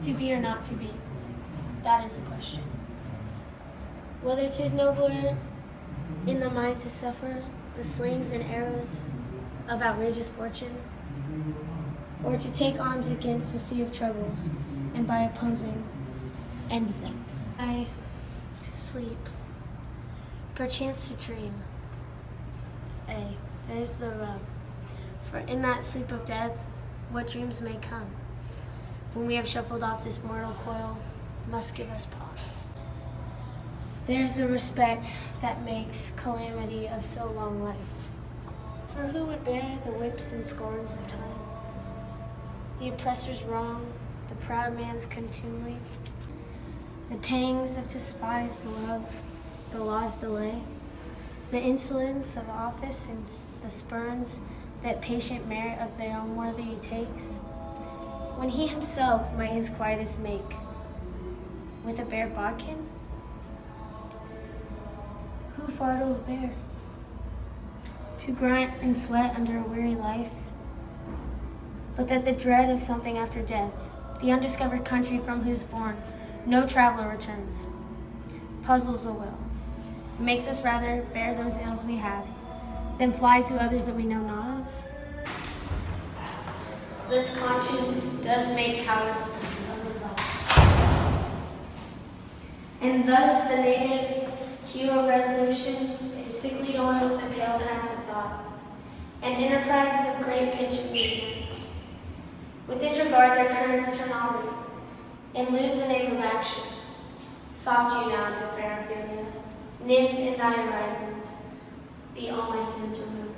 To be or not to be, that is the question. Whether 'tis nobler in the mind to suffer the slings and arrows of outrageous fortune, or to take arms against a sea of troubles, and by opposing end them. I to sleep, perchance to dream. There's the rub. For in that sleep of death, what dreams may come, when we have shuffled off this mortal coil, must give us pause. There's the respect that makes calamity of so long life. For who would bear the whips and scorns of time? The oppressor's wrong, the proud man's contumely, the pangs of despised love, the law's delay, the insolence of office and the spurns that patient merit of their own worthy takes, when he himself might his quietus make with a bare bodkin? Who fardels bear to grunt and sweat under a weary life, but that the dread of something after death, the undiscovered country from whose bourne no traveler returns, puzzles the will, makes us rather bear those ills we have than fly to others that we know not of? This conscience does make cowards of us all. And thus the native hue of resolution is sickly oiled with the pale cast of thought, and enterprises of great pitch and movement. With this regard their currents turn all and lose the name of action. Soft you now, no fair Ophelia, nymph in thy horizons, be all my sins remembered.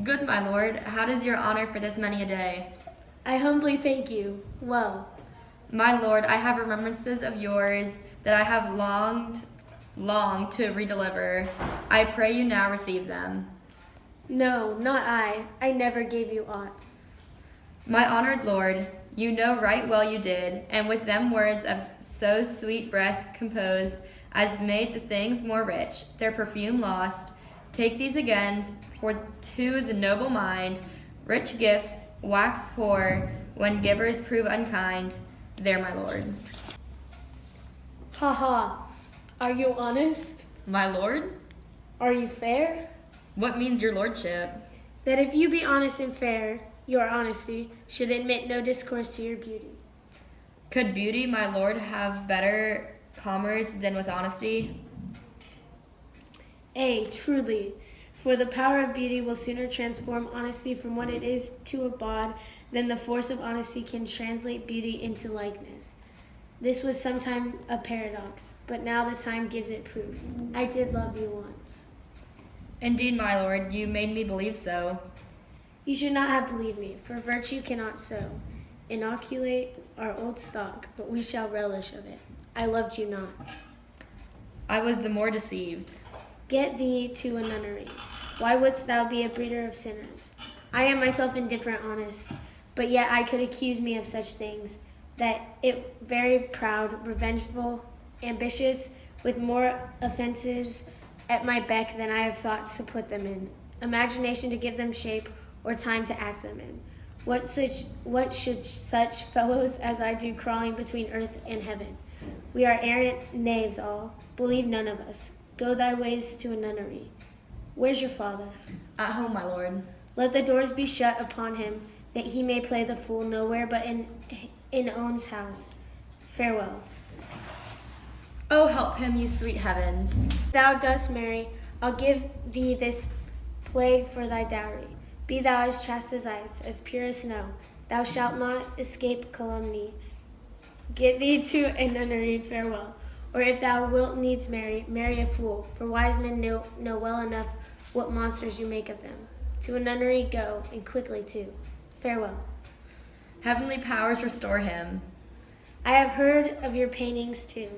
Good, my lord. How does your honor for this many a day? I humbly thank you. Well, My lord, I have remembrances of yours that I have longed to redeliver. I pray you now receive them. no, not I. I never gave you aught. My honored lord, you know right well you did, and with them words of so sweet breath composed as made the things more rich, their perfume lost. Take these again, for to the noble mind, rich gifts wax poor when givers prove unkind. There, my lord. Ha ha. Are you honest? My lord? Are you fair? What means your lordship? That if you be honest and fair, your honesty should admit no discourse to your beauty. Could beauty, my lord, have better commerce than with honesty? Truly, for the power of beauty will sooner transform honesty from what it is to a bawd than the force of honesty can translate beauty into likeness. This was sometime a paradox, but now the time gives it proof. I did love you once. Indeed, my lord, you made me believe so. You should not have believed me, for virtue cannot so inoculate our old stock, but we shall relish of it. I loved you not. I was the more deceived. Get thee to a nunnery. Why wouldst thou be a breeder of sinners? I am myself indifferent honest, but yet I could accuse me of such things, that it very proud, revengeful, ambitious, with more offenses at my beck than I have thoughts to put them in, imagination to give them shape, or time to act them in. What should such fellows as I do crawling between earth and heaven? We are errant knaves all, believe none of us. Go thy ways to a nunnery. Where's your father? At home, my lord. Let the doors be shut upon him, that he may play the fool nowhere but in own's house. Farewell. Oh, help him, you sweet heavens. Thou dost marry, I'll give thee this plague for thy dowry. Be thou as chaste as ice, as pure as snow. Thou shalt not escape calumny. Get thee to a nunnery, farewell. Or if thou wilt needs marry a fool, for wise men know well enough what monsters you make of them. To a nunnery go, and quickly too. Farewell. Heavenly powers restore him. I have heard of your paintings too.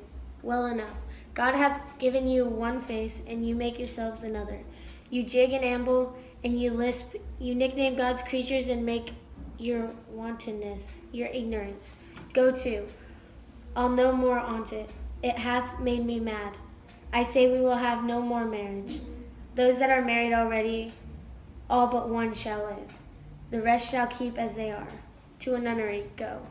Well enough. God hath given you one face, and you make yourselves another. You jig and amble, and you lisp. You nickname God's creatures and make your wantonness, your ignorance. Go to. I'll no more on't it. It hath made me mad. I say we will have no more marriage. Those that are married already, all but one shall live. The rest shall keep as they are. To a nunnery go.